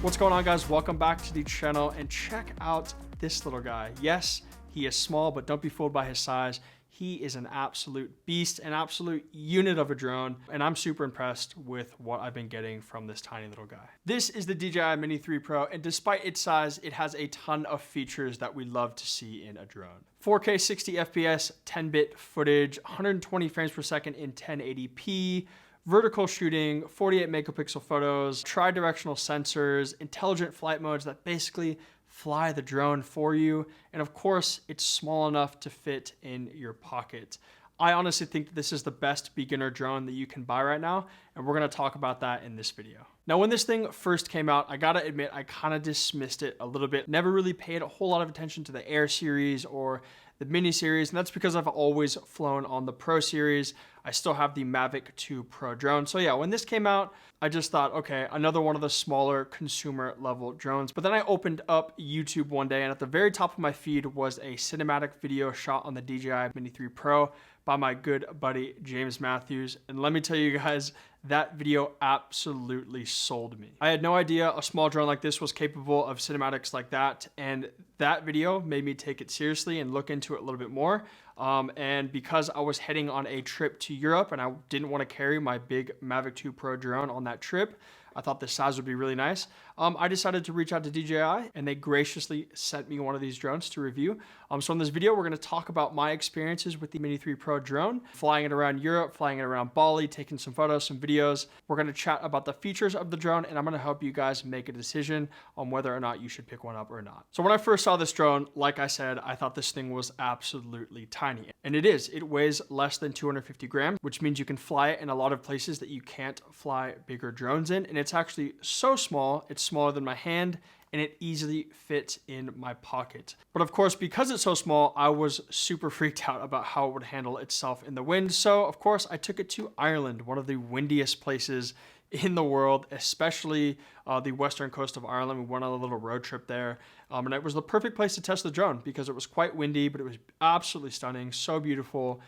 What's going on, guys? Welcome back to the channel, and check out this little guy. Yes, he is small, but don't be fooled by his size. He is an absolute beast, an absolute unit of a drone, and I'm super impressed with what I've been getting from this tiny little guy. This is the DJI Mini 3 Pro, and despite its size, it has a ton of features that we love to see in a drone. 4K 60 FPS, 10-bit footage, 120 frames per second in 1080p, vertical shooting, 48 megapixel photos, tri-directional sensors, intelligent flight modes that basically fly the drone for you. And of course, it's small enough to fit in your pocket. I honestly think that this is the best beginner drone that you can buy right now, and we're gonna talk about that in this video. Now, when this thing first came out, I gotta admit, I kind of dismissed it a little bit. Never really paid a whole lot of attention to the Air series or the Mini series, and that's because I've always flown on the Pro series. I still have the Mavic 2 Pro drone. So yeah, when this came out, I just thought, okay, another one of the smaller consumer level drones. But then I opened up YouTube one day, and at the very top of my feed was a cinematic video shot on the DJI Mini 3 Pro by my good buddy, James Matthews. And let me tell you guys, that video absolutely sold me. I had no idea a small drone like this was capable of cinematics like that. And that video made me take it seriously and look into it a little bit more. And because I was heading on a trip to Europe and I didn't want to carry my big Mavic 2 Pro drone on that trip, I thought this size would be really nice. I decided to reach out to DJI, and they graciously sent me one of these drones to review. So in this video, we're gonna talk about my experiences with the Mini 3 Pro drone, flying it around Europe, flying it around Bali, taking some photos, some videos. We're gonna chat about the features of the drone, and I'm gonna help you guys make a decision on whether or not you should pick one up or not. So when I first saw this drone, like I said, I thought this thing was absolutely tiny. And it is. It weighs less than 250 grams, which means you can fly it in a lot of places that you can't fly bigger drones in. And it's actually so small, it's smaller than my hand, and it easily fits in my pocket. But of course, because it's so small, I was super freaked out about how it would handle itself in the wind. So of course, I took it to Ireland, one of the windiest places in the world, especially the western coast of Ireland. We went on a little road trip there, and it was the perfect place to test the drone because it was quite windy, but it was absolutely stunning, so beautiful.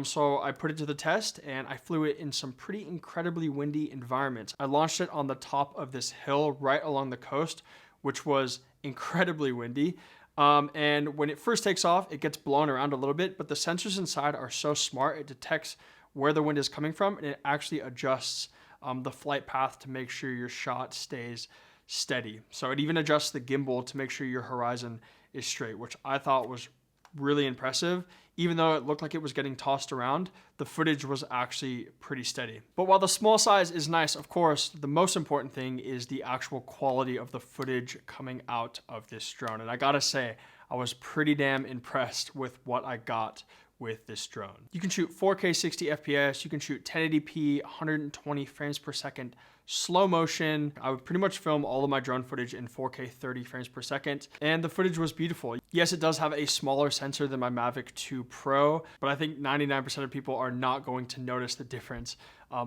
So I put it to the test, and I flew it in some pretty incredibly windy environments. I launched it on the top of this hill right along the coast, which was incredibly windy. And when it first takes off, it gets blown around a little bit, but the sensors inside are so smart. It detects where the wind is coming from, and it actually adjusts the flight path to make sure your shot stays steady. So it even adjusts the gimbal to make sure your horizon is straight, which I thought was really impressive. Even though it looked like it was getting tossed around, the footage was actually pretty steady. But while the small size is nice, of course, the most important thing is the actual quality of the footage coming out of this drone. And I gotta say, I was pretty damn impressed with what I got with this drone. You can shoot 4K 60 FPS, you can shoot 1080p, 120 frames per second, slow motion. I would pretty much film all of my drone footage in 4K 30 frames per second, and the footage was beautiful. Yes, it does have a smaller sensor than my Mavic 2 Pro, but I think 99% of people are not going to notice the difference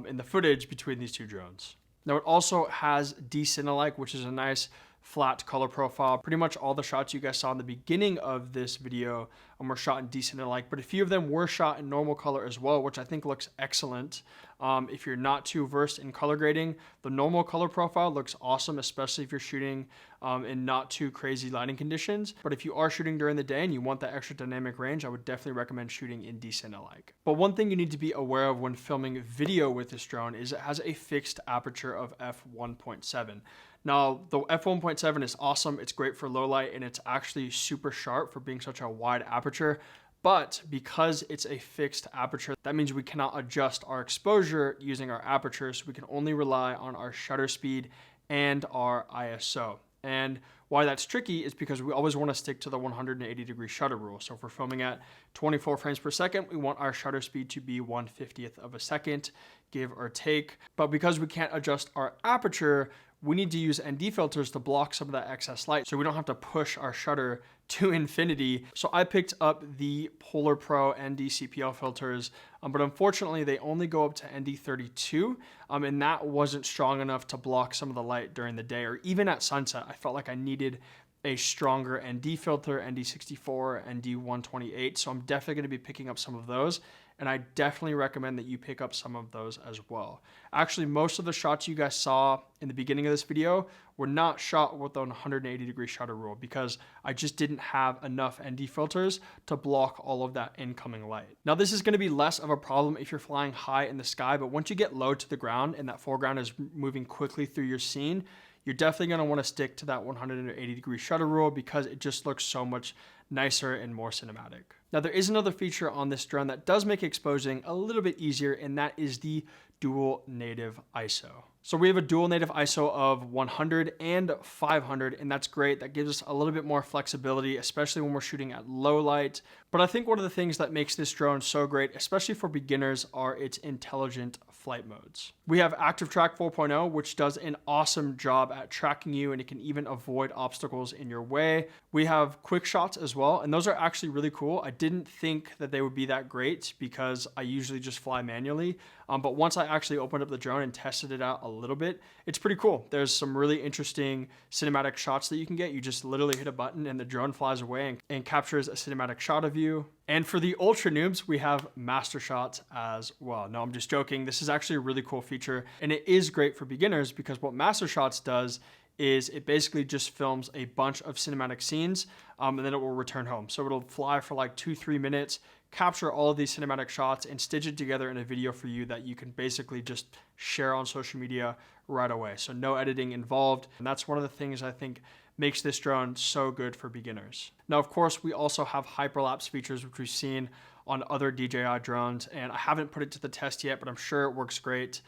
in the footage between these two drones. Now, it also has D-Cine-alike, which is a nice flat color profile. Pretty much all the shots you guys saw in the beginning of this video were shot in D-Cine-alike, but a few of them were shot in normal color as well, which I think looks excellent. If you're not too versed in color grading, the normal color profile looks awesome, especially if you're shooting in not too crazy lighting conditions. But if you are shooting during the day and you want that extra dynamic range, I would definitely recommend shooting in D-Cine-alike. But one thing you need to be aware of when filming video with this drone is it has a fixed aperture of f1.7. Now, the f1.7 is awesome. It's great for low light, and it's actually super sharp for being such a wide aperture. But because it's a fixed aperture, that means we cannot adjust our exposure using our aperture, so we can only rely on our shutter speed and our ISO. And why that's tricky is because we always want to stick to the 180-degree shutter rule. So if we're filming at 24 frames per second, we want our shutter speed to be 1/50th of a second, give or take. But because we can't adjust our aperture, we need to use ND filters to block some of that excess light so we don't have to push our shutter to infinity. So I picked up the Polar Pro ND CPL filters, but unfortunately they only go up to ND32, and that wasn't strong enough to block some of the light during the day or even at sunset. I felt like I needed a stronger ND filter, ND64, ND128. So I'm definitely going to be picking up some of those and I definitely recommend that you pick up some of those as well. Actually, most of the shots you guys saw in the beginning of this video were not shot with the 180-degree shutter rule because I just didn't have enough ND filters to block all of that incoming light. Now, this is going to be less of a problem if you're flying high in the sky, but once you get low to the ground and that foreground is moving quickly through your scene, you're definitely going to want to stick to that 180-degree shutter rule because it just looks so much nicer and more cinematic. Now, there is another feature on this drone that does make exposing a little bit easier, and that is the dual native ISO. So we have a dual native ISO of 100 and 500, and that's great. That gives us a little bit more flexibility, especially when we're shooting at low light. But I think one of the things that makes this drone so great, especially for beginners, are its intelligent flight modes. We have Active Track 4.0, which does an awesome job at tracking you, and it can even avoid obstacles in your way. We have quick shots as well, and those are actually really cool. I didn't think that they would be that great because I usually just fly manually. But once I actually opened up the drone and tested it out a little bit, it's pretty cool. There's some really interesting cinematic shots that you can get. You just literally hit a button and the drone flies away and captures a cinematic shot of you. And for the ultra noobs, we have master shots as well. No, I'm just joking. This is actually a really cool feature, and it is great for beginners because what master shots does is it basically just films a bunch of cinematic scenes and then it will return home. So it'll fly for like 2-3 minutes, capture all of these cinematic shots and stitch it together in a video for you that you can basically just share on social media right away. So no editing involved. And that's one of the things I think makes this drone so good for beginners. Now, of course, we also have hyperlapse features, which we've seen on other DJI drones, and I haven't put it to the test yet, but I'm sure it works great.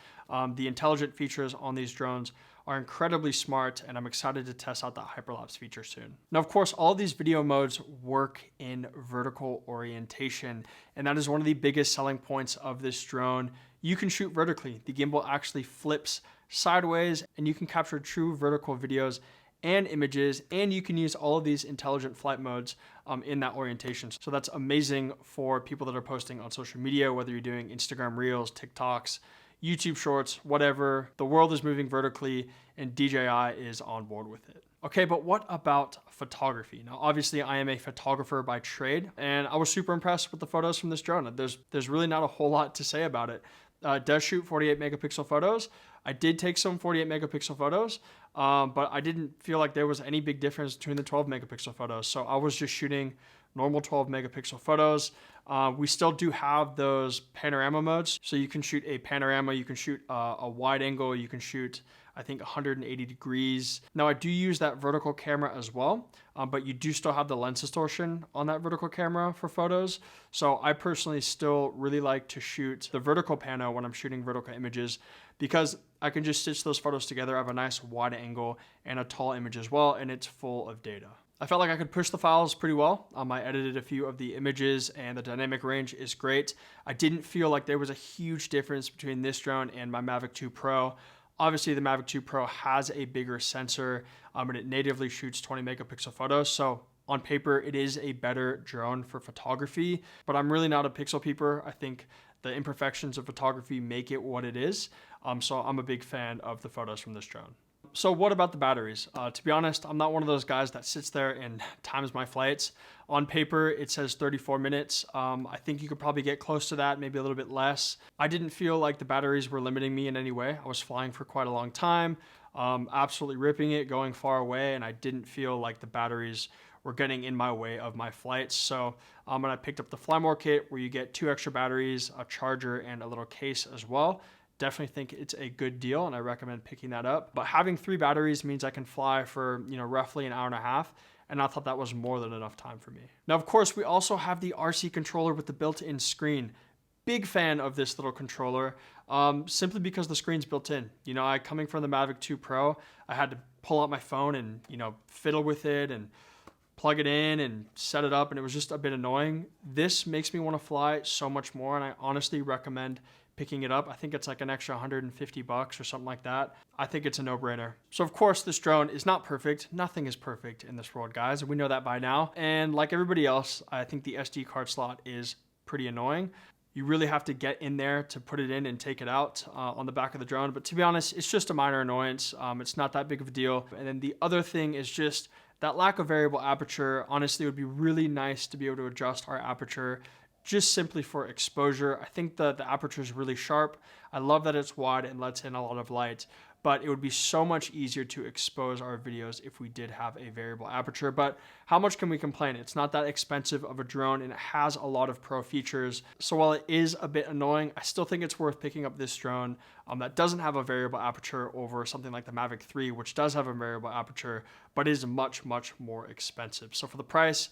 The intelligent features on these drones are incredibly smart, and I'm excited to test out that hyperlapse feature soon. Now, of course, all of these video modes work in vertical orientation, and that is one of the biggest selling points of this drone. You can shoot vertically. The gimbal actually flips sideways, and you can capture true vertical videos and images, and you can use all of these intelligent flight modes in that orientation. So that's amazing for people that are posting on social media, whether you're doing Instagram Reels, TikToks, YouTube Shorts, whatever. The world is moving vertically, and DJI is on board with it. Okay, but what about photography? Now, obviously, I am a photographer by trade, and I was super impressed with the photos from this drone. There's really not a whole lot to say about it. It does shoot 48 megapixel photos. I did take some 48 megapixel photos, but I didn't feel like there was any big difference between the 12 megapixel photos. So I was just shooting normal 12 megapixel photos. We still do have those panorama modes. So you can shoot a panorama, you can shoot a wide angle, you can shoot, I think, 180 degrees. Now, I do use that vertical camera as well, but you do still have the lens distortion on that vertical camera for photos. So I personally still really like to shoot the vertical pano when I'm shooting vertical images because I can just stitch those photos together. I have a nice wide angle and a tall image as well, and it's full of data. I felt like I could push the files pretty well. I edited a few of the images, and the dynamic range is great. I didn't feel like there was a huge difference between this drone and my Mavic 2 Pro. Obviously, the Mavic 2 Pro has a bigger sensor, and it natively shoots 20 megapixel photos. So on paper, it is a better drone for photography, but I'm really not a pixel peeper. I think the imperfections of photography make it what it is. So I'm a big fan of the photos from this drone. So what about the batteries? To be honest, I'm not one of those guys that sits there and times my flights. On paper, it says 34 minutes. I think you could probably get close to that, maybe a little bit less. I didn't feel like the batteries were limiting me in any way. I was flying for quite a long time, absolutely ripping it, going far away, and I didn't feel like the batteries were getting in my way of my flights. So when I picked up the Fly More kit, where you get 2 extra batteries, a charger, and a little case as well, definitely think it's a good deal, and I recommend picking that up. But having 3 batteries means I can fly for, roughly an hour and a half, and I thought that was more than enough time for me. Now, of course, we also have the RC controller with the built-in screen. Big fan of this little controller, simply because the screen's built in. Coming from the Mavic 2 Pro, I had to pull out my phone and, fiddle with it and plug it in and set it up, and it was just a bit annoying. This makes me want to fly so much more, and I honestly recommend picking it up. I think it's like an extra $150 or something like that. I think it's a no-brainer. So of course, this drone is not perfect. Nothing is perfect in this world, guys. We know that by now. And like everybody else, I think the SD card slot is pretty annoying. You really have to get in there to put it in and take it out on the back of the drone. But to be honest, it's just a minor annoyance. It's not that big of a deal. And then the other thing is just that lack of variable aperture. Honestly, it would be really nice to be able to adjust our aperture just simply for exposure. I think the aperture is really sharp. I love that it's wide and lets in a lot of light, but it would be so much easier to expose our videos if we did have a variable aperture. But how much can we complain? It's not that expensive of a drone and it has a lot of pro features. So while it is a bit annoying, I still think it's worth picking up this drone that doesn't have a variable aperture over something like the Mavic 3, which does have a variable aperture, but is much, much more expensive. So for the price,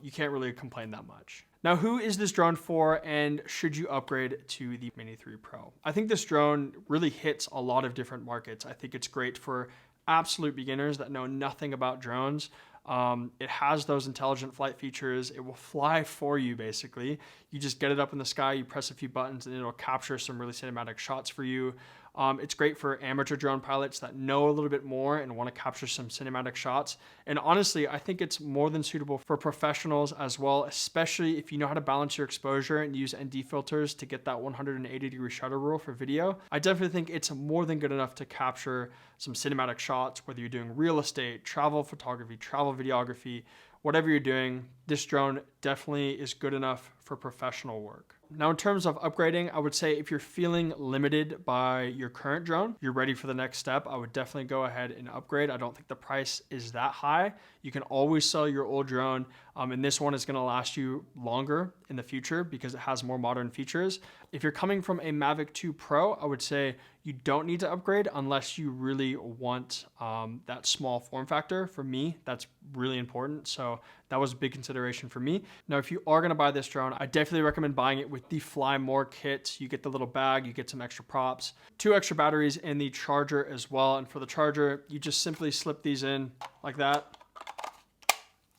you can't really complain that much. Now, who is this drone for, and should you upgrade to the Mini 3 Pro? I think this drone really hits a lot of different markets. I think it's great for absolute beginners that know nothing about drones. It has those intelligent flight features. It will fly for you, basically. You just get it up in the sky, you press a few buttons, and it'll capture some really cinematic shots for you. It's great for amateur drone pilots that know a little bit more and want to capture some cinematic shots. And honestly, I think it's more than suitable for professionals as well, especially if you know how to balance your exposure and use ND filters to get that 180-degree shutter rule for video. I definitely think it's more than good enough to capture some cinematic shots, whether you're doing real estate, travel photography, travel videography, whatever you're doing. This drone definitely is good enough for professional work. Now, in terms of upgrading, I would say if you're feeling limited by your current drone, you're ready for the next step, I would definitely go ahead and upgrade. I don't think the price is that high. You can always sell your old drone, and this one is going to last you longer in the future because it has more modern features. If you're coming from a Mavic 2 Pro, I would say you don't need to upgrade unless you really want that small form factor. For me, that's really important. So that was a big consideration for me. Now, if you are going to buy this drone, I definitely recommend buying it with the Fly More kit. You get the little bag, you get some extra props, 2 extra batteries, and the charger as well. And for the charger, you just simply slip these in like that,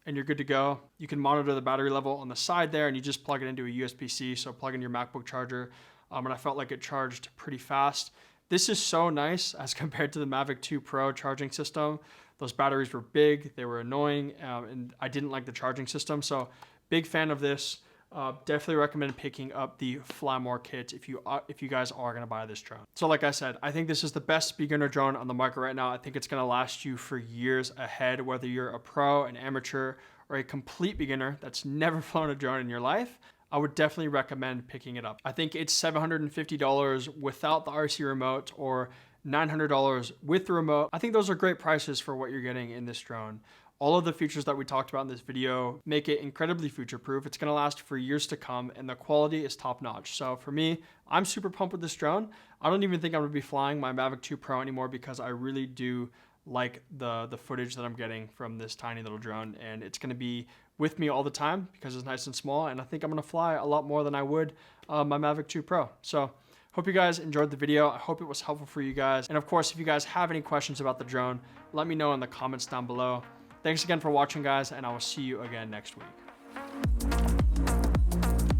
and you're good to go. You can monitor the battery level on the side there, and you just plug it into a USB-C. So plug in your MacBook charger. And I felt like it charged pretty fast. This is so nice as compared to the Mavic 2 Pro charging system. Those batteries were big, they were annoying, and I didn't like the charging system. So big fan of this. Definitely recommend picking up the Fly More kit if you guys are going to buy this drone. So like I said, I think this is the best beginner drone on the market right now. I think it's going to last you for years ahead, whether you're a pro, an amateur, or a complete beginner that's never flown a drone in your life. I would definitely recommend picking it up. I think it's $750 without the RC remote or $900 with the remote. I think those are great prices for what you're getting in this drone. All of the features that we talked about in this video make it incredibly future-proof. It's gonna last for years to come, and the quality is top-notch. So for me, I'm super pumped with this drone. I don't even think I'm gonna be flying my Mavic 2 Pro anymore because I really do like the footage that I'm getting from this tiny little drone, and it's gonna be with me all the time because it's nice and small, and I think I'm gonna fly a lot more than I would my Mavic 2 Pro. So hope you guys enjoyed the video. I hope it was helpful for you guys. And of course, if you guys have any questions about the drone, let me know in the comments down below. Thanks again for watching, guys, and I will see you again next week.